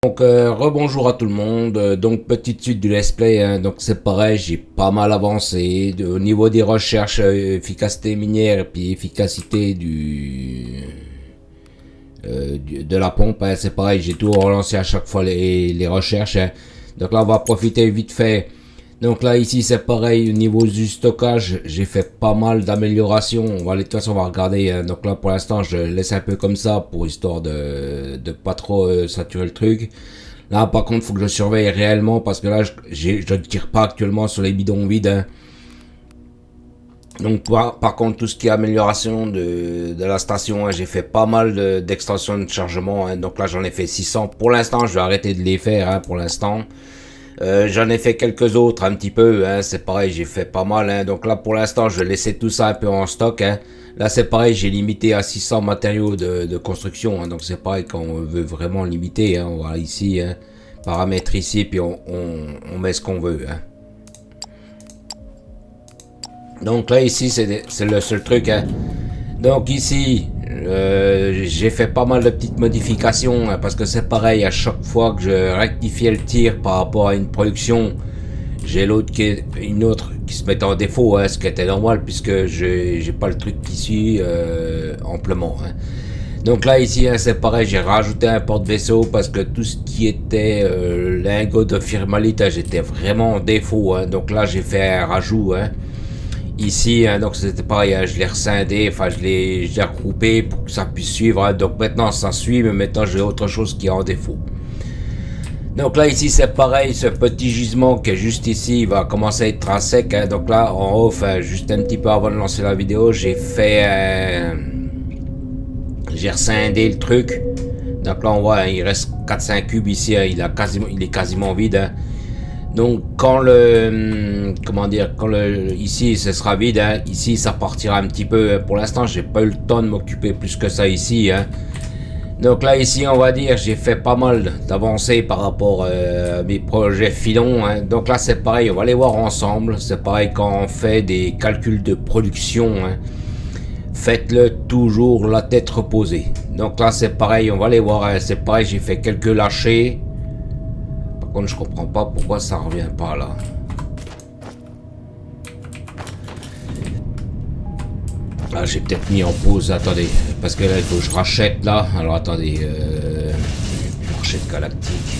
Donc rebonjour à tout le monde. Donc petite suite du let's play, hein. Donc c'est pareil, j'ai pas mal avancé au niveau des recherches, efficacité minière et puis efficacité de la pompe, hein. C'est pareil, j'ai tout relancé à chaque fois les recherches, hein. Donc là on va profiter vite fait. Donc là ici c'est pareil, au niveau du stockage j'ai fait pas mal d'améliorations. De toute façon on va regarder, hein. Donc là pour l'instant je laisse un peu comme ça pour histoire de pas trop saturer le truc. Là par contre faut que je surveille réellement parce que là je ne tire pas actuellement sur les bidons vides, hein. Donc par contre tout ce qui est amélioration de la station, hein, j'ai fait pas mal d'extensions de chargement, hein. Donc là j'en ai fait 600 pour l'instant, je vais arrêter de les faire, hein, pour l'instant. J'en ai fait quelques autres un petit peu, hein, c'est pareil, j'ai fait pas mal, hein. Donc là pour l'instant je vais laisser tout ça un peu en stock, hein. Là c'est pareil, j'ai limité à 600 matériaux de construction, hein. Donc c'est pareil quand on veut vraiment limiter, hein. Voilà ici, hein, paramètres ici, puis on met ce qu'on veut, hein. Donc là ici c'est le seul truc, hein. Donc ici j'ai fait pas mal de petites modifications, hein, parce que c'est pareil, à chaque fois que je rectifiais le tir par rapport à une production, j'ai une autre qui se mettait en défaut, hein, ce qui était normal puisque j'ai pas le truc qui suit amplement, hein. Donc là ici, hein, c'est pareil, j'ai rajouté un porte-vaisseau parce que tout ce qui était lingot de firmalite, hein, j'étais vraiment en défaut, hein. Donc là j'ai fait un rajout, hein. Ici, hein, donc c'était pareil, hein, je l'ai rescindé, enfin je l'ai regroupé pour que ça puisse suivre, hein. Donc maintenant ça suit, mais maintenant j'ai autre chose qui est en défaut. Donc là ici c'est pareil, ce petit gisement qui est juste ici, il va commencer à être à sec, hein. Donc là en haut, enfin juste un petit peu avant de lancer la vidéo, j'ai rescindé le truc. Donc là on voit, hein, il reste 4-5 cubes ici, hein, il est quasiment vide, hein. Donc quand ici ce sera vide, hein, ici ça partira un petit peu. Pour l'instant j'ai pas eu le temps de m'occuper plus que ça ici, hein. Donc là ici on va dire j'ai fait pas mal d'avancées par rapport à mes projets filons, hein. Donc là c'est pareil, on va les voir ensemble. C'est pareil quand on fait des calculs de production, hein, faites-le toujours la tête reposée. Donc là c'est pareil, on va les voir, hein. C'est pareil, j'ai fait quelques lâchers. Par contre, je comprends pas pourquoi ça revient pas là. Là, j'ai peut-être mis en pause. Attendez, parce que là, il faut que je rachète là. Alors attendez, marché de galactique.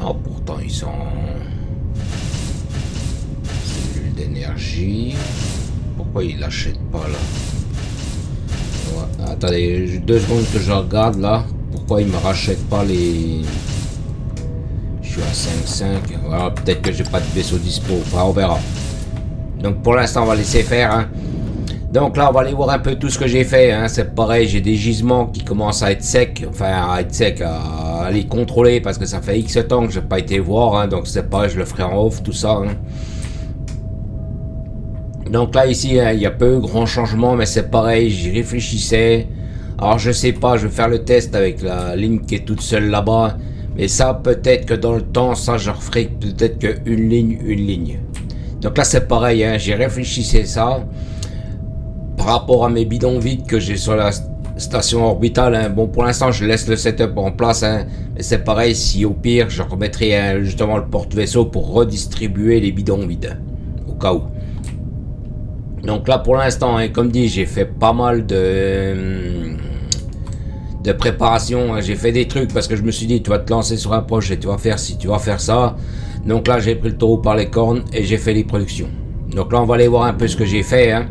Non, pourtant ils sont cellules d'énergie. Pourquoi ils l'achètent pas là? Ouais, attendez, 2 secondes que je regarde là. Pourquoi ils me rachètent pas les... Je suis à 5,5. Voilà, peut-être que j'ai pas de vaisseau dispo. Enfin, on verra. Donc pour l'instant, on va laisser faire, hein. Donc là, on va aller voir un peu tout ce que j'ai fait, hein. C'est pareil, j'ai des gisements qui commencent à être secs. Enfin, à être secs, à les contrôler parce que ça fait X temps que j'ai pas été voir, hein. Donc c'est pareil, je le ferai en off, tout ça, hein. Donc là, ici, hein, il y a peu grand changement, mais c'est pareil, j'y réfléchissais. Alors je sais pas, je vais faire le test avec la ligne qui est toute seule là-bas. Mais ça, peut-être que dans le temps, ça, je referai peut-être qu'une ligne. Donc là, c'est pareil, hein, j'ai réfléchi ça. Par rapport à mes bidons vides que j'ai sur la station orbitale, hein. Bon, pour l'instant, je laisse le setup en place, hein. Mais c'est pareil, si au pire, je remettrai, hein, justement le porte-vaisseau pour redistribuer les bidons vides. Au cas où. Donc là, pour l'instant, hein, comme dit, j'ai fait pas mal de préparation, hein. J'ai fait des trucs parce que je me suis dit tu vas te lancer sur un projet, tu vas faire ci, tu vas faire ça. Donc là j'ai pris le taureau par les cornes et j'ai fait les productions. Donc là on va aller voir un peu ce que j'ai fait, hein.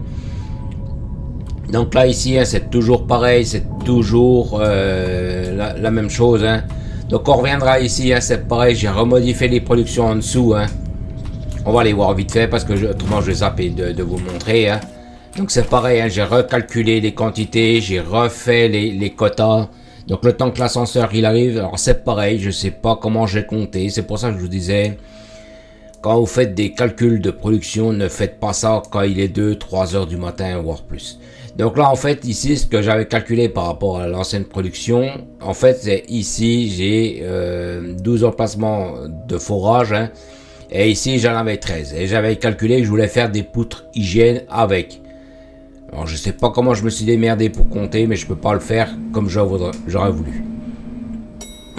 Donc là ici, hein, c'est toujours pareil, c'est toujours la même chose, hein. Donc on reviendra ici, hein, c'est pareil, j'ai remodifié les productions en dessous, hein. On va les voir vite fait parce que autrement je vais zapper de vous montrer, hein. Donc c'est pareil, hein, j'ai recalculé les quantités, j'ai refait les quotas. Donc le temps que l'ascenseur il arrive, alors c'est pareil, je sais pas comment j'ai compté. C'est pour ça que je vous disais, quand vous faites des calculs de production, ne faites pas ça quand il est 2-3 heures du matin, voire plus. Donc là en fait ici, ce que j'avais calculé par rapport à l'ancienne production, en fait c'est ici j'ai 12 emplacements de forage, hein, et ici j'en avais 13. Et j'avais calculé que je voulais faire des poutres hygiène avec. Alors je sais pas comment je me suis démerdé pour compter, mais je peux pas le faire comme j'aurais voulu.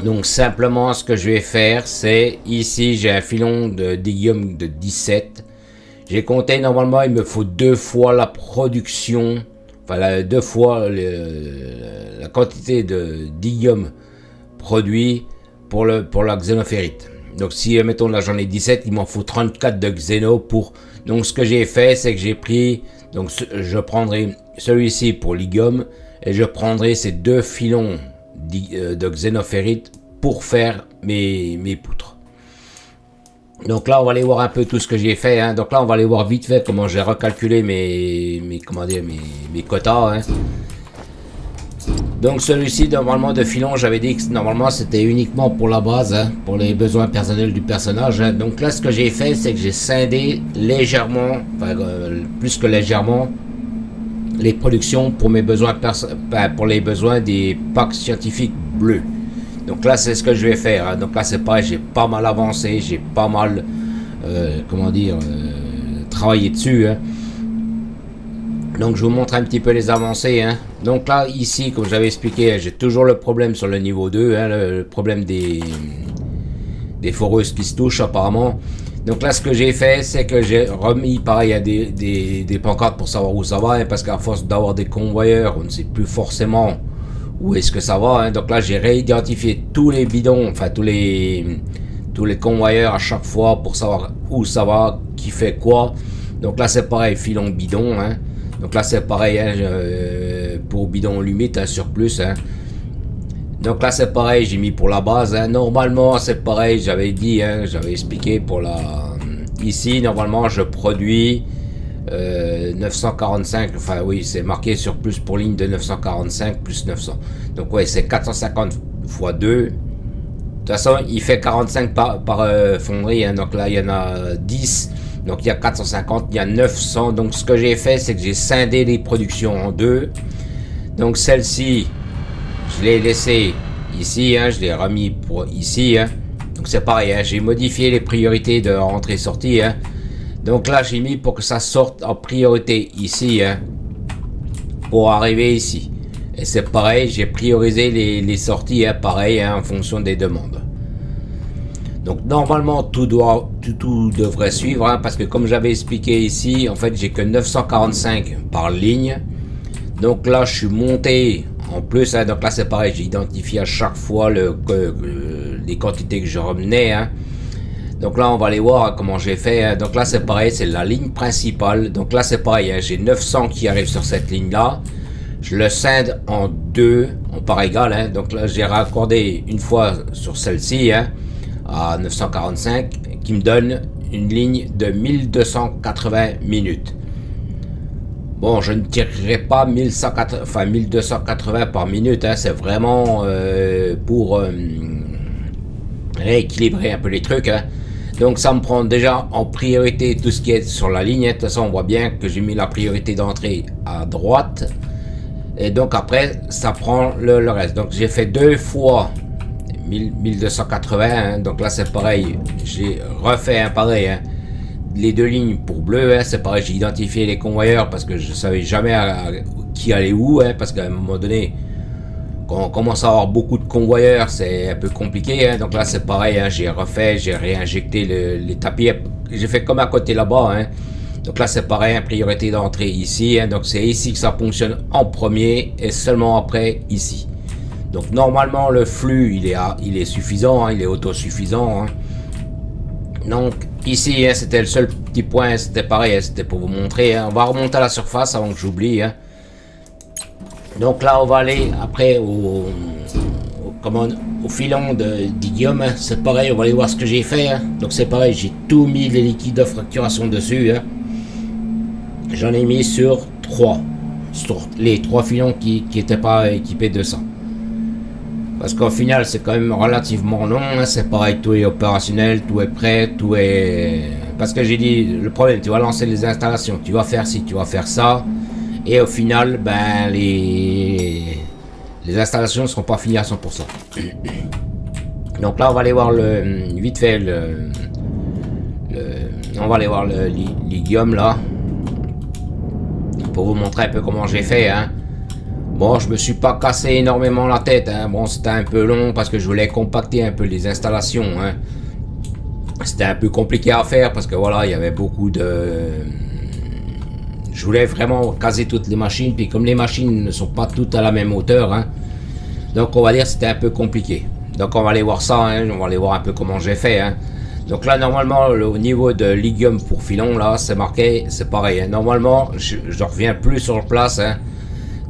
Donc simplement ce que je vais faire, c'est ici j'ai un filon de d'iguium de 17. J'ai compté, normalement il me faut 2 fois la production, enfin 2 fois la quantité de d'iguium produit pour la xénophérite. Donc si mettons là j'en ai 17, il m'en faut 34 de xéno pour. Donc ce que j'ai fait, c'est que j'ai pris, donc je prendrai celui-ci pour l'iguium et je prendrai ces 2 filons de xénophérite pour faire mes poutres. Donc là on va aller voir un peu tout ce que j'ai fait, hein. Donc là on va aller voir vite fait comment j'ai recalculé mes quotas, hein. Donc celui-ci normalement de filon, j'avais dit que normalement c'était uniquement pour la base, hein, pour les besoins personnels du personnage, hein. Donc là ce que j'ai fait, c'est que j'ai scindé légèrement, enfin plus que légèrement, les productions pour mes besoins pour les besoins des packs scientifiques bleus. Donc là c'est ce que je vais faire, hein. Donc là c'est pareil, j'ai pas mal avancé, j'ai pas mal travaillé dessus, hein. Donc je vous montre un petit peu les avancées, hein. Donc là ici comme j'avais expliqué, j'ai toujours le problème sur le niveau 2, hein, le problème des foreuses qui se touchent apparemment. Donc là ce que j'ai fait, c'est que j'ai remis pareil à des pancartes pour savoir où ça va, hein, parce qu'à force d'avoir des convoyeurs, on ne sait plus forcément où est-ce que ça va, hein. Donc là j'ai réidentifié tous les bidons, enfin tous les convoyeurs à chaque fois pour savoir où ça va, qui fait quoi. Donc là c'est pareil, filon bidon, hein. Donc là c'est pareil, hein, pour bidon limite, hein, surplus, hein. Donc là c'est pareil, j'ai mis pour la base, hein. Normalement c'est pareil, j'avais dit, hein, j'avais expliqué pour la... Ici normalement je produis 945, enfin oui c'est marqué sur plus pour ligne de 945 plus 900. Donc ouais c'est 450 fois 2. De toute façon il fait 45 par fonderie, hein. Donc là il y en a 10. Donc il y a 450, il y a 900. Donc ce que j'ai fait, c'est que j'ai scindé les productions en 2. Donc celle-ci, je l'ai laissée ici, hein, je l'ai remis pour ici, hein. Donc c'est pareil, hein, j'ai modifié les priorités de entrée-sortie, hein. Donc là j'ai mis pour que ça sorte en priorité ici, hein, pour arriver ici. Et c'est pareil, j'ai priorisé les sorties, hein, pareil, hein, en fonction des demandes. Donc normalement tout devrait suivre, hein, parce que comme j'avais expliqué ici, en fait j'ai que 945 par ligne. Donc là je suis monté en plus, hein, donc là c'est pareil, j'ai identifié à chaque fois les quantités que je remenais, hein. Donc là on va aller voir, hein, comment j'ai fait, hein. Donc là c'est pareil, c'est la ligne principale. Donc là c'est pareil, hein, j'ai 900 qui arrivent sur cette ligne là. Je le scinde en 2 en part égale, hein. Donc là j'ai raccordé une fois sur celle-ci, hein, à 945, qui me donne une ligne de 1280 minutes. Bon, je ne tirerai pas 1280 par minute, hein, c'est vraiment pour rééquilibrer un peu les trucs, hein. Donc ça me prend déjà en priorité tout ce qui est sur la ligne, hein. De toute façon on voit bien que j'ai mis la priorité d'entrée à droite, et donc après ça prend le reste. Donc j'ai fait 2 fois 1280, hein. Donc là c'est pareil, j'ai refait un pareil, hein, les 2 lignes pour bleu, hein, c'est pareil, j'ai identifié les convoyeurs parce que je savais jamais qui allait où, hein, parce qu'à un moment donné quand on commence à avoir beaucoup de convoyeurs c'est un peu compliqué, hein. Donc là c'est pareil, hein, j'ai refait, j'ai réinjecté les tapis, j'ai fait comme à côté là-bas, hein. Donc là c'est pareil, hein, priorité d'entrée ici, hein. Donc c'est ici que ça fonctionne en premier et seulement après ici. Donc normalement le flux il est suffisant, hein, il est autosuffisant, hein. Donc ici, hein, c'était le seul petit point, hein, c'était pareil, hein, c'était pour vous montrer, hein. On va remonter à la surface avant que j'oublie, hein. Donc là on va aller après au filon d'iguium, hein. C'est pareil, on va aller voir ce que j'ai fait, hein. Donc c'est pareil, j'ai tout mis les liquides de fracturation dessus, hein. J'en ai mis sur 3, sur les 3 filons qui n'étaient pas équipés de ça. Parce qu'au final c'est quand même relativement long, hein. C'est pareil, tout est opérationnel, tout est prêt, tout est... Parce que j'ai dit, le problème, tu vas lancer les installations, tu vas faire ci, tu vas faire ça, et au final, ben les installations ne seront pas finies à 100%. Donc là on va aller voir vite fait on va aller voir l'iguium là, pour vous montrer un peu comment j'ai fait, hein. Bon, je me suis pas cassé énormément la tête, hein. Bon, c'était un peu long parce que je voulais compacter un peu les installations, hein. C'était un peu compliqué à faire parce que voilà, il y avait beaucoup de... Je voulais vraiment caser toutes les machines, puis comme les machines ne sont pas toutes à la même hauteur, hein, donc on va dire que c'était un peu compliqué. Donc on va aller voir ça, hein, on va aller voir un peu comment j'ai fait, hein. Donc là normalement au niveau de l'idium pour filon, là c'est marqué, c'est pareil, hein. Normalement je reviens plus sur place, hein.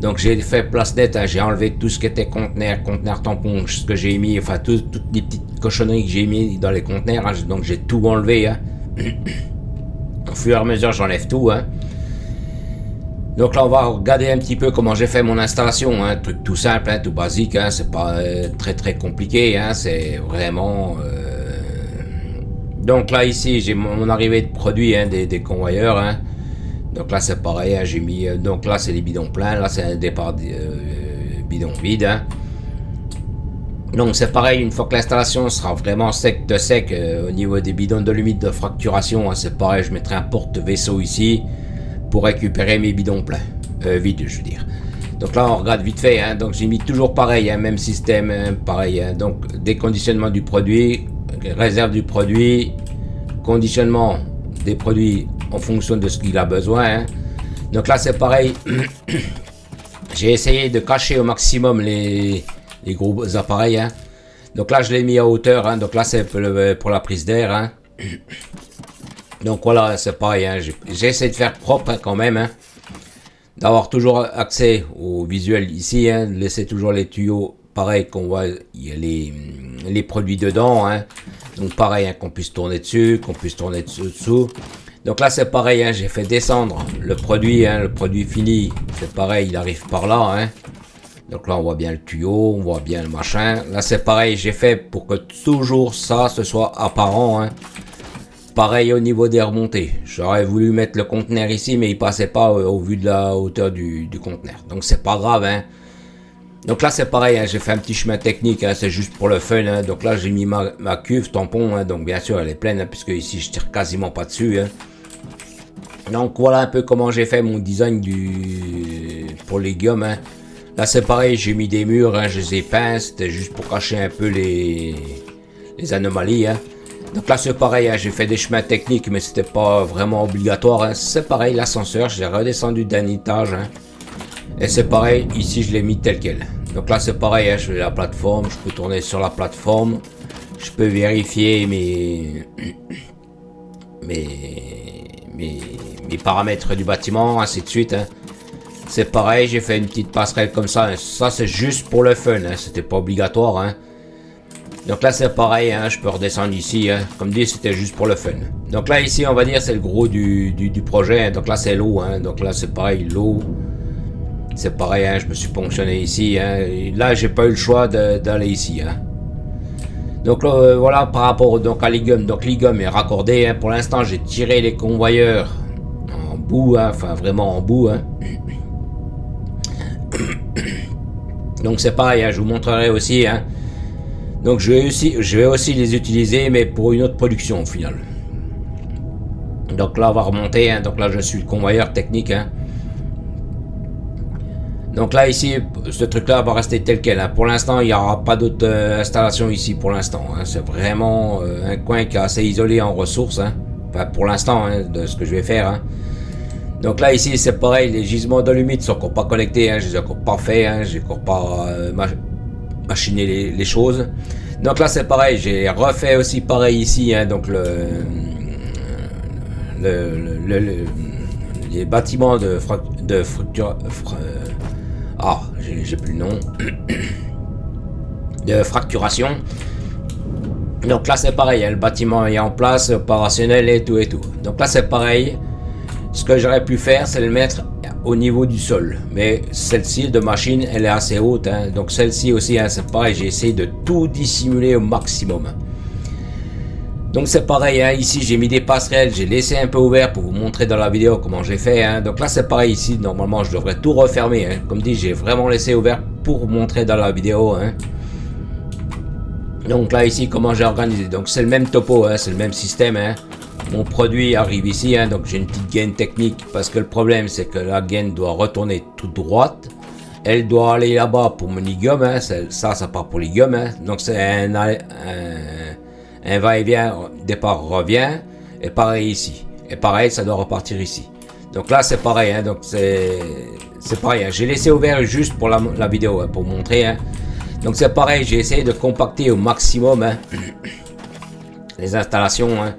Donc j'ai fait place nette, hein. J'ai enlevé tout ce qui était conteneur tampon, ce que j'ai mis, enfin toutes les petites cochonneries que j'ai mis dans les conteneurs, hein. Donc j'ai tout enlevé, hein. Au fur et à mesure j'enlève tout, hein. Donc là on va regarder un petit peu comment j'ai fait mon installation, hein. Truc tout simple, hein, tout basique, hein. C'est pas très compliqué, hein. C'est vraiment... Donc là ici j'ai mon arrivée de produits, hein, des convoyeurs, hein. Donc là c'est pareil, hein, j'ai mis... donc là c'est les bidons pleins, là c'est un départ bidon vide, hein. Donc c'est pareil, une fois que l'installation sera vraiment sec de sec, au niveau des bidons de l'humide de fracturation, hein, c'est pareil, je mettrai un porte-vaisseau ici pour récupérer mes bidons pleins, vides je veux dire. Donc là on regarde vite fait, hein, donc j'ai mis toujours pareil, hein, même système, hein, pareil, hein, donc déconditionnement du produit, réserve du produit, conditionnement des produits en fonction de ce qu'il a besoin, hein. Donc là c'est pareil, j'ai essayé de cacher au maximum les gros appareils, hein. Donc là je l'ai mis à hauteur, hein, donc là c'est pour la prise d'air, hein. Donc voilà, c'est pareil, hein. J'ai essayé de faire propre, hein, quand même, hein. D'avoir toujours accès au visuel ici, hein. Laisser toujours les tuyaux, pareil, qu'on voit, il y a les produits dedans, hein. Donc pareil, hein, qu'on puisse tourner dessus, qu'on puisse tourner dessous. Donc là c'est pareil, hein, j'ai fait descendre le produit, hein, le produit fini, c'est pareil, il arrive par là, hein. Donc là on voit bien le tuyau, on voit bien le machin. Là c'est pareil, j'ai fait pour que toujours ça ce soit apparent, hein. Pareil au niveau des remontées. J'aurais voulu mettre le conteneur ici, mais il passait pas au vu de la hauteur du conteneur. Donc c'est pas grave, hein. Donc là c'est pareil, hein, j'ai fait un petit chemin technique, hein, c'est juste pour le fun, hein. Donc là j'ai mis ma cuve tampon, hein, donc bien sûr elle est pleine, hein, puisque ici je tire quasiment pas dessus, hein. Donc voilà un peu comment j'ai fait mon design pour les gommes, hein. Là c'est pareil, j'ai mis des murs, hein, je les ai peints, c'était juste pour cacher un peu les anomalies, hein. Donc là c'est pareil, hein, j'ai fait des chemins techniques mais c'était pas vraiment obligatoire, hein. C'est pareil, l'ascenseur, je l'ai redescendu d'un étage, hein. Et c'est pareil, ici je l'ai mis tel quel. Donc là c'est pareil, hein, je fais la plateforme, je peux tourner sur la plateforme, je peux vérifier mes paramètres du bâtiment, ainsi de suite, hein. C'est pareil, j'ai fait une petite passerelle comme ça, hein. Ça c'est juste pour le fun, hein. C'était pas obligatoire, hein. Donc là c'est pareil, hein, je peux redescendre ici, hein. Comme dit c'était juste pour le fun. Donc là ici on va dire c'est le gros du projet, hein. Donc là c'est l'eau, hein. Donc là c'est pareil, l'eau. C'est pareil, hein, je me suis ponctionné ici, hein. Et là j'ai pas eu le choix d'aller ici, hein. Donc voilà par rapport donc à l'IGUM. Donc l'IGUM est raccordé, hein. Pour l'instant j'ai tiré les convoyeurs en bout, hein. Enfin vraiment en bout, hein. Donc c'est pareil, hein, je vous montrerai aussi, hein. Donc je vais aussi les utiliser, mais pour une autre production au final. Donc là on va remonter, hein. Donc là je suis le convoyeur technique, hein. Donc là ici, ce truc là va rester tel quel, hein. Pour l'instant il n'y aura pas d'autre installation ici pour l'instant, hein. C'est vraiment un coin qui est assez isolé en ressources, hein. Enfin pour l'instant, hein, de ce que je vais faire, hein. Donc là ici c'est pareil, les gisements de l'humide sont encore pas connectés, hein. Je les ai encore pas fait, hein. J'ai encore pas machiner les choses. Donc là c'est pareil, j'ai refait aussi pareil ici, hein, donc les bâtiments de j'ai plus le nom de fracturation. Donc là c'est pareil, hein, le bâtiment est en place, opérationnel et tout. Donc là c'est pareil, ce que j'aurais pu faire c'est le mettre au niveau du sol, mais celle-ci de machine elle est assez haute, hein. Donc celle-ci aussi, hein, c'est pareil, j'ai essayé de tout dissimuler au maximum. Donc c'est pareil, hein, ici j'ai mis des passerelles, j'ai laissé un peu ouvert pour vous montrer dans la vidéo comment j'ai fait, hein. Donc là c'est pareil ici, normalement je devrais tout refermer, hein. Comme dit, j'ai vraiment laissé ouvert pour vous montrer dans la vidéo, hein. Donc là ici comment j'ai organisé, donc c'est le même topo, hein, c'est le même système, hein. Mon produit arrive ici, hein, donc j'ai une petite gaine technique parce que le problème c'est que la gaine doit retourner toute droite elle doit aller là-bas pour mon ligume, hein. Ça part pour ligume, hein. Donc c'est un va-et-vient, départ revient, et pareil ici. Et pareil, ça doit repartir ici. Donc là c'est pareil, hein. Donc c'est pareil, hein. J'ai laissé ouvert juste pour la vidéo, hein, pour montrer, hein. Donc c'est pareil, j'ai essayé de compacter au maximum, hein, les installations, hein.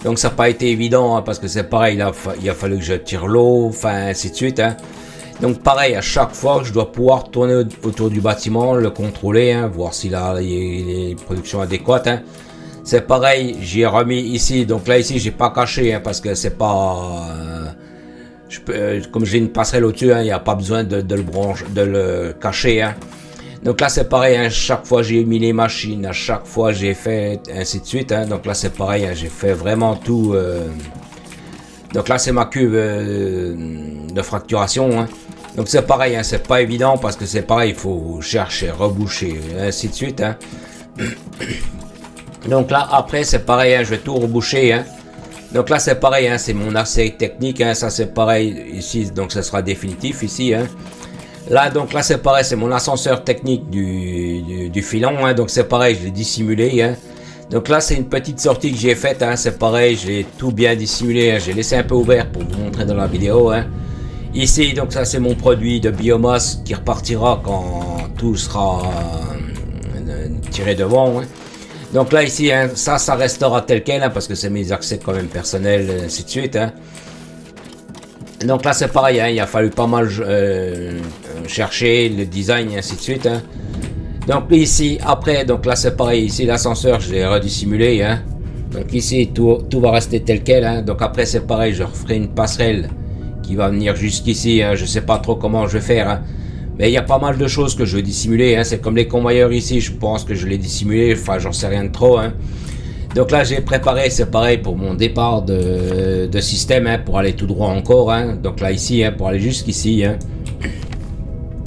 Donc ça n'a pas été évident, hein, parce que c'est pareil, il a fallu que je tire l'eau, enfin ainsi de suite, hein. Donc pareil, à chaque fois je dois pouvoir tourner autour du bâtiment, le contrôler, hein, voir s'il a les productions adéquates, hein. C'est pareil, j'ai remis ici, donc là ici j'ai pas caché, hein, parce que c'est pas... comme j'ai une passerelle au-dessus, hein, il n'y a pas besoin de le cacher, hein. Donc là c'est pareil, hein, chaque fois j'ai mis les machines, à chaque fois j'ai fait ainsi de suite, hein. Donc là c'est pareil, hein, j'ai fait vraiment tout. Donc là c'est ma cuve de fracturation, hein. Donc c'est pareil, hein, c'est pas évident parce que c'est pareil, il faut chercher, reboucher, ainsi de suite, hein. Donc là après c'est pareil, hein, je vais tout reboucher, hein. Donc là c'est pareil, hein, c'est mon assez technique, hein, ça c'est pareil ici, donc ça sera définitif ici, hein. Là donc là c'est pareil, c'est mon ascenseur technique du filon, hein, donc c'est pareil, je l'ai dissimulé, hein. Donc là c'est une petite sortie que j'ai faite, hein, c'est pareil, j'ai tout bien dissimulé, hein, j'ai laissé un peu ouvert pour vous montrer dans la vidéo, hein. Ici donc ça c'est mon produit de biomasse qui repartira quand tout sera tiré devant, hein. Donc là ici, hein, ça restera tel quel, hein, parce que c'est mes accès quand même personnels, ainsi de suite, hein. Donc là c'est pareil, hein, il a fallu pas mal chercher le design et ainsi de suite, hein. Donc ici après, donc là c'est pareil, ici l'ascenseur je l'ai redissimulé, hein. Donc ici tout va rester tel quel, hein. Donc après c'est pareil, je referai une passerelle qui va venir jusqu'ici, hein. Je sais pas trop comment je vais faire, hein. Mais il y a pas mal de choses que je vais dissimuler, hein. C'est comme les convoyeurs ici, je pense que je l'ai dissimulé, enfin j'en sais rien de trop, hein. Donc là j'ai préparé, c'est pareil pour mon départ de système, hein, pour aller tout droit encore, hein. Donc là ici, hein, pour aller jusqu'ici, hein.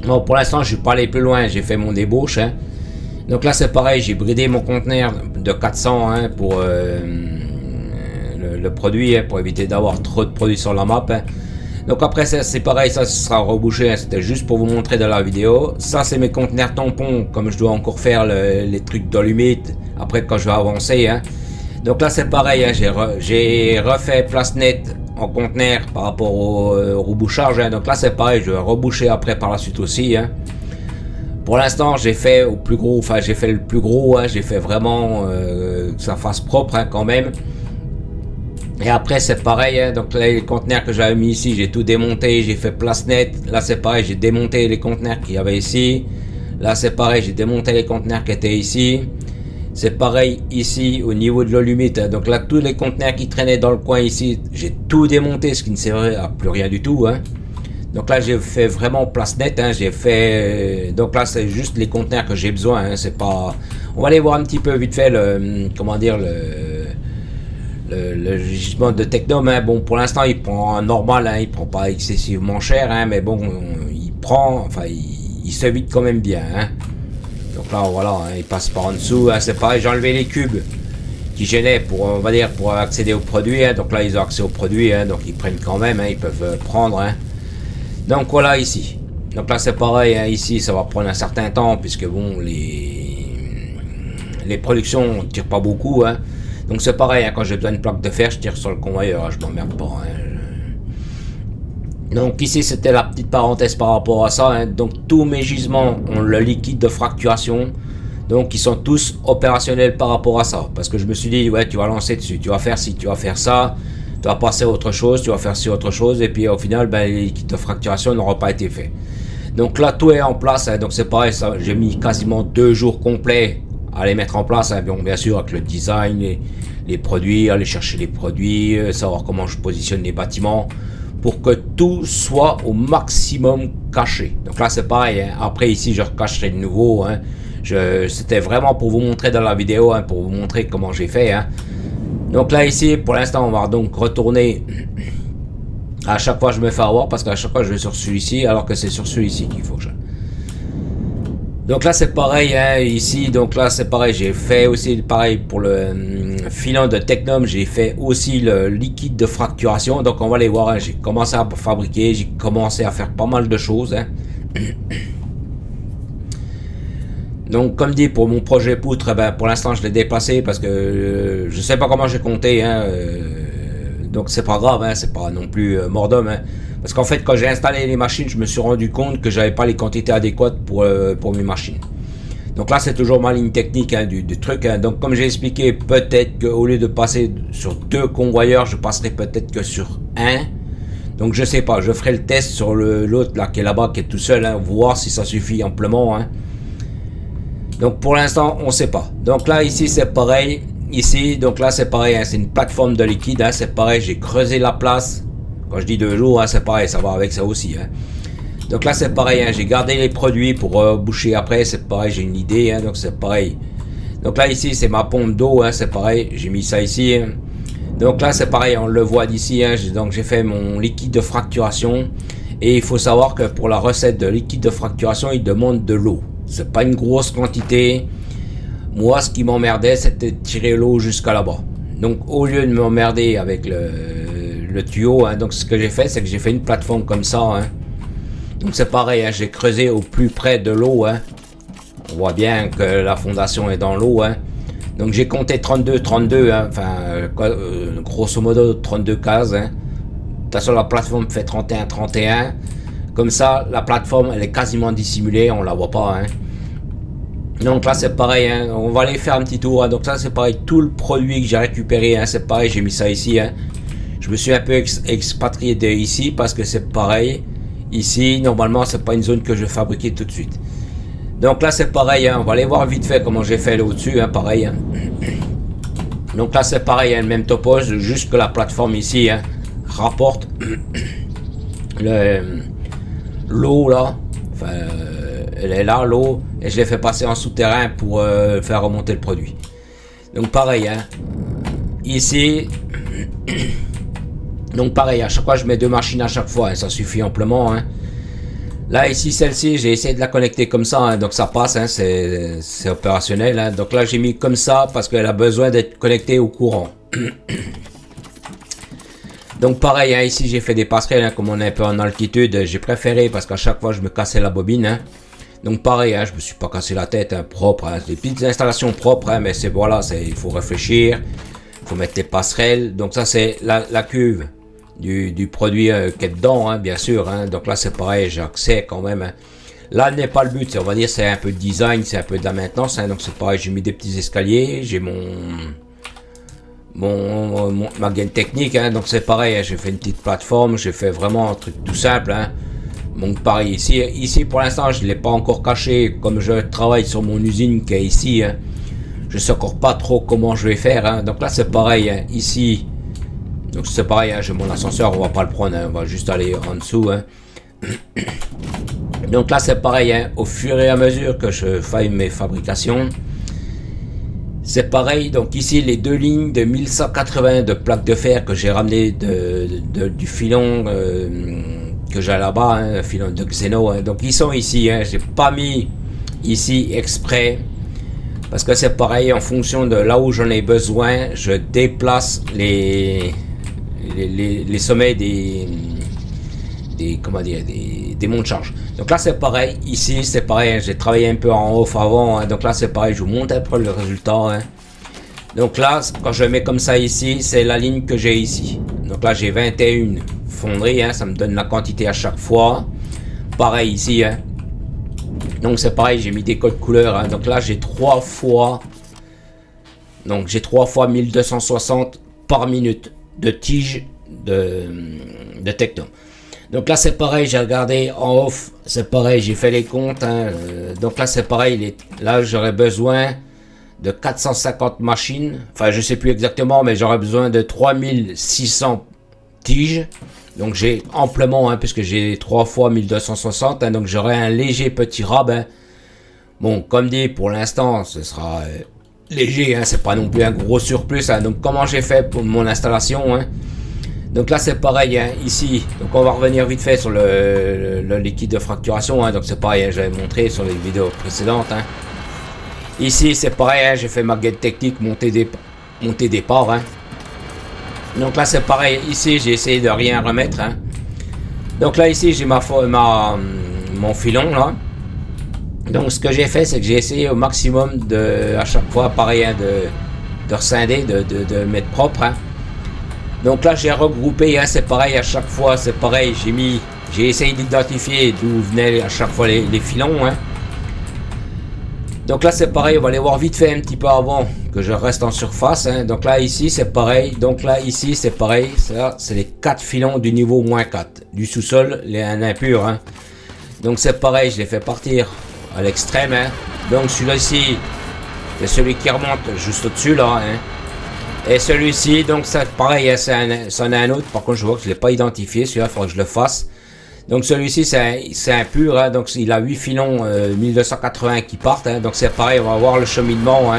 Bon, pour l'instant je suis pas allé plus loin, j'ai fait mon débauche, hein. Donc là c'est pareil, j'ai bridé mon conteneur de 400, hein, pour le produit, hein, pour éviter d'avoir trop de produits sur la map, hein. Donc après c'est pareil, ça sera rebouché, hein, c'était juste pour vous montrer dans la vidéo. Ça c'est mes conteneurs tampons, comme je dois encore faire les trucs d'allumite après quand je vais avancer, hein. Donc là c'est pareil, hein, j'ai refait place nette en conteneur par rapport au rebouchage, hein. Donc là c'est pareil, je vais reboucher après par la suite aussi, hein. Pour l'instant j'ai fait au plus gros, enfin j'ai fait le plus gros, hein, j'ai fait vraiment que ça fasse propre, hein, quand même. Et après c'est pareil, hein, donc là, les conteneurs que j'avais mis ici, j'ai tout démonté, j'ai fait place nette. Là c'est pareil, j'ai démonté les conteneurs qu'il y avait ici. Là c'est pareil, j'ai démonté les conteneurs qui étaient ici. C'est pareil ici au niveau de l'eau limite, hein. Donc là tous les conteneurs qui traînaient dans le coin ici, j'ai tout démonté, ce qui ne servait à plus rien du tout, hein. Donc là j'ai fait vraiment place nette, hein. J'ai fait, donc là c'est juste les conteneurs que j'ai besoin, hein. C'est pas, on va aller voir un petit peu vite fait le, comment dire, le gisement de Technum, hein. Bon pour l'instant il prend un normal, hein. Il prend pas excessivement cher, hein, mais bon il prend, enfin il se vide quand même bien, hein. Donc là voilà, hein, il passe par en dessous, hein. C'est pareil, j'ai enlevé les cubes qui gênaient pour, on va dire, pour accéder au produit, hein. Donc là ils ont accès au produit, hein. Donc ils prennent quand même, hein. Ils peuvent prendre, hein. Donc voilà ici, donc là c'est pareil, hein. Ici ça va prendre un certain temps puisque bon les productions ne tirent pas beaucoup, hein. Donc c'est pareil, hein, quand j'ai besoin d'une plaque de fer, je tire sur le convoyeur, hein, je m'emmerde pas, hein. Donc ici c'était la petite parenthèse par rapport à ça, hein. Donc tous mes gisements ont le liquide de fracturation, donc ils sont tous opérationnels par rapport à ça. Parce que je me suis dit, ouais tu vas lancer dessus, tu vas faire ci, tu vas faire ça, tu vas passer à autre chose, tu vas faire ci autre chose, et puis au final ben, les liquides de fracturation n'auront pas été faits. Donc là tout est en place, hein. Donc c'est pareil, j'ai mis quasiment 2 jours complets à les mettre en place, hein. Bon, bien sûr avec le design, les produits, aller chercher les produits, savoir comment je positionne les bâtiments pour que tout soit au maximum caché. Donc là c'est pareil, hein. Après ici je recacherai de nouveau, hein. C'était vraiment pour vous montrer dans la vidéo, hein, pour vous montrer comment j'ai fait, hein. Donc là ici pour l'instant on va donc retourner. À chaque fois je me fais avoir parce qu'à chaque fois je vais sur celui-ci alors que c'est sur celui-ci qu'il faut que je... Donc là c'est pareil, hein, ici, donc là c'est pareil, j'ai fait aussi pareil pour le filon de Technum, j'ai fait aussi le liquide de fracturation. Donc on va aller voir, hein, j'ai commencé à fabriquer, j'ai commencé à faire pas mal de choses, hein. Donc comme dit pour mon projet poutre, ben, pour l'instant je l'ai déplacé parce que je sais pas comment j'ai compté, hein, donc c'est pas grave, hein, c'est pas non plus mort d'homme, hein, parce qu'en fait quand j'ai installé les machines je me suis rendu compte que j'avais pas les quantités adéquates pour mes machines. Donc là c'est toujours ma ligne technique, hein, du truc, hein. Donc comme j'ai expliqué, peut-être qu'au lieu de passer sur 2 convoyeurs, je passerai peut-être que sur un. Donc je sais pas, je ferai le test sur l'autre là qui est là-bas, qui est tout seul, hein, voir si ça suffit amplement, hein. Donc pour l'instant on sait pas. Donc là ici c'est pareil, ici donc là c'est pareil, hein, c'est une plateforme de liquide, hein, c'est pareil, j'ai creusé la place. Quand je dis 2 jours, hein, c'est pareil, ça va avec ça aussi, hein. Donc là c'est pareil, hein, j'ai gardé les produits pour boucher après, c'est pareil, j'ai une idée, hein, donc c'est pareil. Donc là ici c'est ma pompe d'eau, hein, c'est pareil, j'ai mis ça ici, hein. Donc là c'est pareil, on le voit d'ici, hein, donc j'ai fait mon liquide de fracturation. Et il faut savoir que pour la recette de liquide de fracturation, il demande de l'eau. C'est pas une grosse quantité. Moi, ce qui m'emmerdait, c'était de tirer l'eau jusqu'à là-bas. Donc, au lieu de m'emmerder avec le tuyau, hein, donc ce que j'ai fait, c'est que j'ai fait une plateforme comme ça. Hein. Donc, c'est pareil, hein, j'ai creusé au plus près de l'eau. Hein. On voit bien que la fondation est dans l'eau. Hein. Donc, j'ai compté 32, hein, enfin, grosso modo, 32 cases. Hein. De toute façon, la plateforme fait 31. Comme ça, la plateforme, elle est quasiment dissimulée, on la voit pas, hein. Donc là, c'est pareil, hein. On va aller faire un petit tour, hein. Donc ça, c'est pareil, tout le produit que j'ai récupéré, hein, c'est pareil, j'ai mis ça ici, hein. Je me suis un peu expatrié de ici parce que c'est pareil. Ici, normalement, c'est pas une zone que je vais fabriquer tout de suite. Donc là, c'est pareil, hein. On va aller voir vite fait comment j'ai fait là au-dessus, hein, pareil, hein. Donc là, c'est pareil, hein, le même topo, juste que la plateforme ici, hein, rapporte l'eau là, enfin, elle est là l'eau, et je l'ai fait passer en souterrain pour faire remonter le produit. Donc pareil, hein, ici, donc pareil, à chaque fois je mets 2 machines à chaque fois, hein, ça suffit amplement, hein. Là ici celle-ci j'ai essayé de la connecter comme ça, hein, donc ça passe, hein, c'est opérationnel, hein. Donc là j'ai mis comme ça parce qu'elle a besoin d'être connectée au courant. Donc pareil, hein, ici j'ai fait des passerelles, hein, comme on est un peu en altitude, j'ai préféré parce qu'à chaque fois je me cassais la bobine, hein. Donc pareil, hein, je me suis pas cassé la tête, hein, propre, hein, des petites installations propres, hein, mais c'est voilà, il faut réfléchir, il faut mettre les passerelles. Donc ça c'est la cuve du produit qui est dedans, hein, bien sûr, hein. Donc là c'est pareil, j'ai accès quand même, hein. Là n'est pas le but, on va dire c'est un peu de design, c'est un peu de la maintenance, hein. Donc c'est pareil, j'ai mis des petits escaliers, j'ai ma gaine technique, hein, donc c'est pareil, hein, j'ai fait une petite plateforme, j'ai fait vraiment un truc tout simple, hein. Donc pareil ici pour l'instant je ne l'ai pas encore caché, comme je travaille sur mon usine qui est ici, hein, je sais encore pas trop comment je vais faire, hein. Donc là c'est pareil, hein, ici, donc c'est pareil, hein, j'ai mon ascenseur, on va pas le prendre, hein, on va juste aller en dessous, hein. Donc là c'est pareil, hein, au fur et à mesure que je fais mes fabrications, c'est pareil. Donc ici les 2 lignes de 1180 de plaques de fer que j'ai ramené du filon que j'ai là-bas, hein, filon de Xeno, hein. Donc ils sont ici, hein. J'ai pas mis ici exprès parce que c'est pareil, en fonction de là où j'en ai besoin, je déplace les sommets comment dire, des monts de charge. Donc là c'est pareil, ici c'est pareil, hein, j'ai travaillé un peu en off avant, hein, donc là c'est pareil, je vous montre un peu le résultat, hein. Donc là quand je mets comme ça ici, c'est la ligne que j'ai ici. Donc là j'ai 21 fonderies, hein, ça me donne la quantité à chaque fois. Pareil ici, hein. Donc c'est pareil, j'ai mis des codes couleurs, hein. Donc là j'ai 3 fois, donc j'ai 3 fois 1260 par minute de tige de Tectum. Donc là c'est pareil, j'ai regardé en off, c'est pareil, j'ai fait les comptes, hein. Donc là c'est pareil, là j'aurais besoin de 450 machines, enfin je sais plus exactement, mais j'aurais besoin de 3600 tiges. Donc j'ai amplement, hein, puisque j'ai 3 fois 1260, hein, donc j'aurai un léger petit rabat. Bon, comme dit, pour l'instant ce sera léger, hein, c'est pas non plus un gros surplus, hein. Donc comment j'ai fait pour mon installation, hein. Donc là c'est pareil, hein, ici, donc on va revenir vite fait sur le liquide de fracturation, hein. Donc c'est pareil, hein, j'avais montré sur les vidéos précédentes, hein. Ici c'est pareil, hein, j'ai fait ma guide technique, montée départ, hein. Donc là c'est pareil, ici j'ai essayé de rien remettre, hein. Donc là ici j'ai mon filon là. Donc ce que j'ai fait, c'est que j'ai essayé au maximum de, à chaque fois, pareil, de rescinder, de mettre propre. Donc là j'ai regroupé, c'est pareil à chaque fois, c'est pareil, j'ai essayé d'identifier d'où venaient à chaque fois les filons. Donc là c'est pareil, on va aller voir vite fait un petit peu avant que je reste en surface. Donc là ici c'est pareil, donc là ici c'est pareil, ça c'est les 4 filons du niveau -4, du sous-sol, les impurs. Donc c'est pareil, je les fais partir à l'extrême. Donc celui-ci, c'est celui qui remonte juste au-dessus là. Et celui-ci, donc ça pareil, c'en a un autre, par contre je vois que je ne l'ai pas identifié, celui-là il faudra que je le fasse. Donc celui-ci c'est un pur, donc il a 8 filons 1280 qui partent, donc c'est pareil, on va voir le cheminement.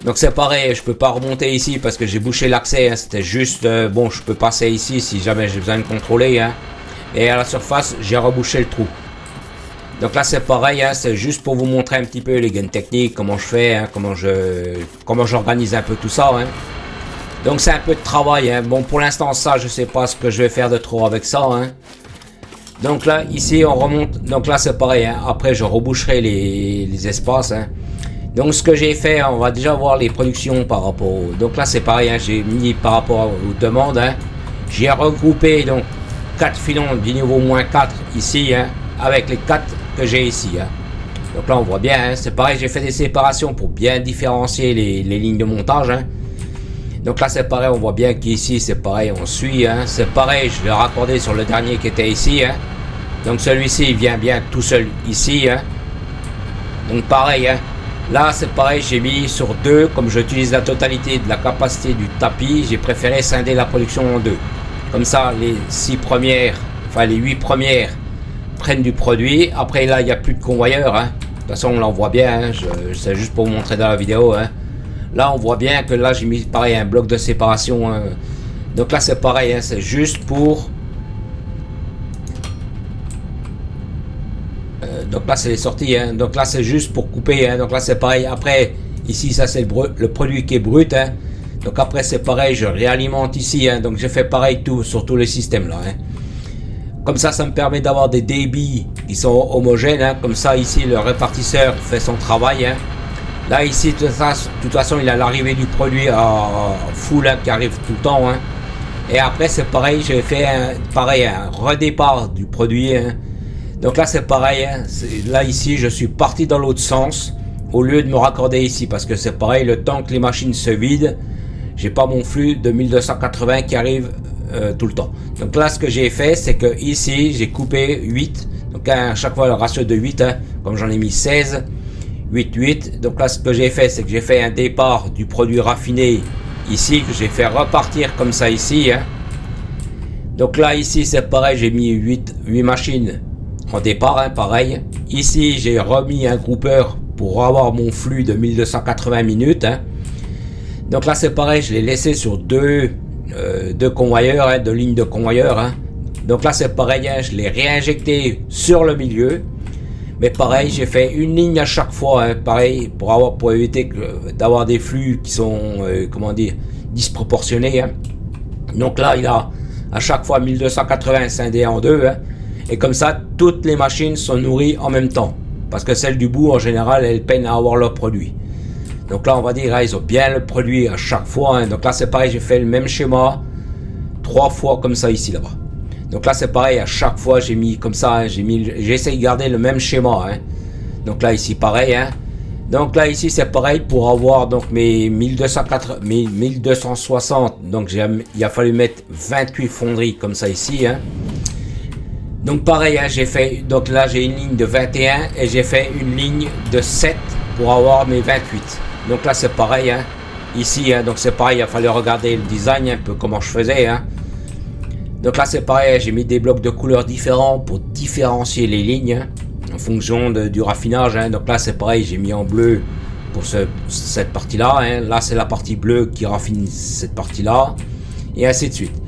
Donc c'est pareil, je peux pas remonter ici parce que j'ai bouché l'accès, c'était juste, bon je peux passer ici si jamais j'ai besoin de contrôler. Et à la surface, j'ai rebouché le trou. Donc là c'est pareil, c'est juste pour vous montrer un petit peu les gains techniques, comment je fais, comment j'organise un peu tout ça. Donc c'est un peu de travail. Bon pour l'instant ça, je sais pas ce que je vais faire de trop avec ça. Donc là ici on remonte, donc là c'est pareil, après je reboucherai les espaces. Donc ce que j'ai fait, on va déjà voir les productions par rapport au... Donc là c'est pareil, j'ai mis par rapport aux demandes. J'ai regroupé donc 4 filons du niveau -4 ici, avec les 4 que j'ai ici. Donc là on voit bien, c'est pareil, j'ai fait des séparations pour bien différencier les lignes de montage. Donc là c'est pareil, on voit bien qu'ici c'est pareil, on suit. C'est pareil, je l'ai raccordé sur le dernier qui était ici. Donc celui-ci il vient bien tout seul ici. Donc pareil, là c'est pareil, j'ai mis sur 2, comme j'utilise la totalité de la capacité du tapis, j'ai préféré scinder la production en 2. Comme ça les 6 premières, enfin les 8 premières prennent du produit. Après là il n'y a plus de convoyeur. De toute façon on l'en voit bien, c'est juste pour vous montrer dans la vidéo. Là on voit bien que là j'ai mis pareil un bloc de séparation. Donc là c'est pareil, c'est juste pour... donc là c'est les sorties. Donc là c'est juste pour couper. Donc là c'est pareil. Après ici ça c'est le produit qui est brut. Donc après c'est pareil, je réalimente ici. Donc j'ai fait pareil tout sur tous les systèmes là. Comme ça me permet d'avoir des débits qui sont homogènes. Comme ça ici le répartisseur fait son travail. Là ici de toute façon il a l'arrivée du produit à full qui arrive tout le temps. Et après c'est pareil, j'ai fait un redépart du produit. Donc là c'est pareil. Là ici je suis parti dans l'autre sens au lieu de me raccorder ici parce que c'est pareil, le temps que les machines se vident, j'ai pas mon flux de 1280 qui arrive tout le temps. Donc là ce que j'ai fait c'est que ici j'ai coupé 8, donc à chaque fois le ratio de 8, comme j'en ai mis 16, 8 8. Donc là ce que j'ai fait c'est que j'ai fait un départ du produit raffiné ici que j'ai fait repartir comme ça ici. Donc là ici c'est pareil, j'ai mis 8 machines en départ, pareil. Ici j'ai remis un groupeur pour avoir mon flux de 1280 minutes. Donc là c'est pareil, je l'ai laissé sur deux convoyeurs, deux lignes de convoyeurs. Donc là c'est pareil, je l'ai réinjecté sur le milieu. Mais pareil, j'ai fait une ligne à chaque fois, pareil, pour éviter d'avoir des flux qui sont, comment dire, disproportionnés. Donc là il a à chaque fois 1280 scindé en deux. Et comme ça, toutes les machines sont nourries en même temps. Parce que celles du bout, en général, elles peinent à avoir leur produit. Donc là, on va dire, ils ont bien le produit à chaque fois. Donc là, c'est pareil, j'ai fait le même schéma 3 fois comme ça ici, là-bas. Donc là, c'est pareil, à chaque fois, j'ai mis comme ça. J'ai essayé de garder le même schéma. Donc là, ici, pareil. Donc là, ici, c'est pareil pour avoir donc mes 1260. Donc il a fallu mettre 28 fonderies comme ça ici. Donc pareil, j'ai fait, donc là j'ai une ligne de 21 et j'ai fait une ligne de 7 pour avoir mes 28. Donc là c'est pareil, ici, donc c'est pareil, il a fallu regarder le design un peu comment je faisais. Donc là c'est pareil, j'ai mis des blocs de couleurs différents pour différencier les lignes en fonction du raffinage. Donc là c'est pareil, j'ai mis en bleu pour cette partie-là. Là c'est la partie bleue qui raffine cette partie-là et ainsi de suite.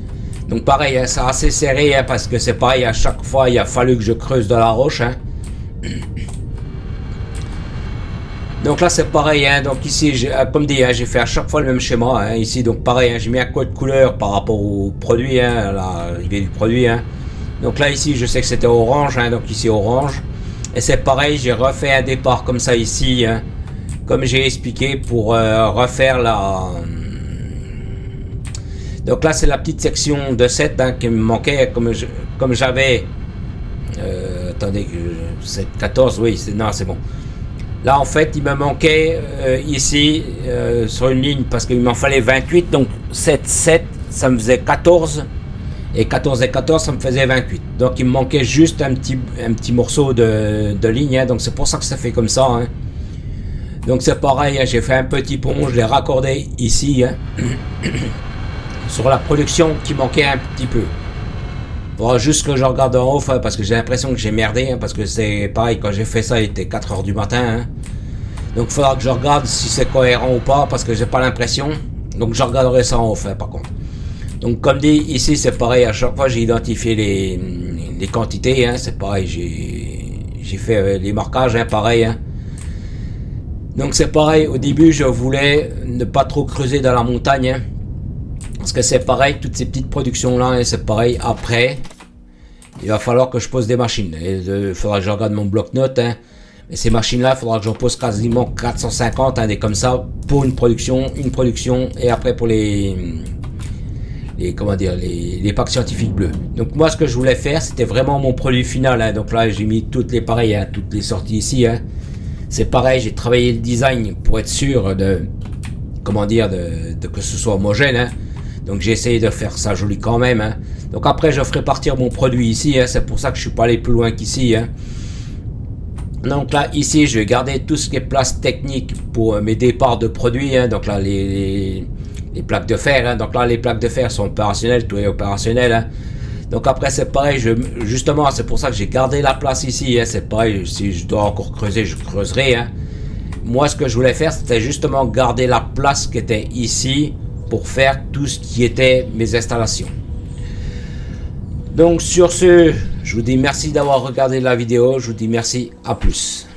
Donc pareil, c'est assez serré parce que c'est pareil, à chaque fois il a fallu que je creuse de la roche. Donc là c'est pareil, donc ici comme dit, j'ai fait à chaque fois le même schéma. Ici donc pareil, j'ai mis un code couleur par rapport au produit, à l'arrivée du produit. Donc là ici je sais que c'était orange, donc ici orange. Et c'est pareil, j'ai refait un départ comme ça ici, hein, comme j'ai expliqué, pour refaire la... Donc là c'est la petite section de 7 hein, qui me manquait, comme j'avais... attendez, 7, 14, oui, non c'est bon. Là en fait il me manquait ici sur une ligne parce qu'il m'en fallait 28, donc 7, 7, ça me faisait 14. Et 14 et 14 ça me faisait 28. Donc il me manquait juste un petit morceau de ligne, hein, donc c'est pour ça que ça fait comme ça. Hein. Donc c'est pareil, hein, j'ai fait un petit pont, je l'ai raccordé ici. Hein, sur la production qui manquait un petit peu. Faudra juste que je regarde en haut, hein, parce que j'ai l'impression que j'ai merdé, hein, parce que c'est pareil, quand j'ai fait ça, il était 4 h du matin. Hein. Donc il faudra que je regarde si c'est cohérent ou pas, parce que j'ai pas l'impression. Donc je regarderai ça en haut, hein, par contre. Donc comme dit, ici c'est pareil, à chaque fois j'ai identifié les quantités, hein, c'est pareil, j'ai fait les marquages, hein, pareil. Hein. Donc c'est pareil, au début je voulais ne pas trop creuser dans la montagne, hein, parce que c'est pareil, toutes ces petites productions là, hein, c'est pareil, après, il va falloir que je pose des machines, il faudra que je regarde mon bloc-notes, hein, mais ces machines là, il faudra que j'en pose quasiment 450, hein, des comme ça, pour une production, et après pour comment dire, les packs scientifiques bleus. Donc moi ce que je voulais faire c'était vraiment mon produit final, hein. Donc là j'ai mis toutes les pareilles, hein, toutes les sorties ici, hein. C'est pareil, j'ai travaillé le design pour être sûr de, comment dire, que ce soit homogène, hein. Donc j'ai essayé de faire ça joli quand même, hein. Donc après je ferai partir mon produit ici, hein. C'est pour ça que je suis pas allé plus loin qu'ici, hein. Donc là ici je vais garder tout ce qui est place technique pour mes départs de produits, hein. Donc là les plaques de fer, hein. Donc là les plaques de fer sont opérationnelles, tout est opérationnel, hein. Donc après c'est pareil, justement c'est pour ça que j'ai gardé la place ici, hein. C'est pareil, si je dois encore creuser, je creuserai, hein. Moi ce que je voulais faire c'était justement garder la place qui était ici pour faire tout ce qui était mes installations. Donc sur ce, je vous dis merci d'avoir regardé la vidéo, je vous dis merci, à plus.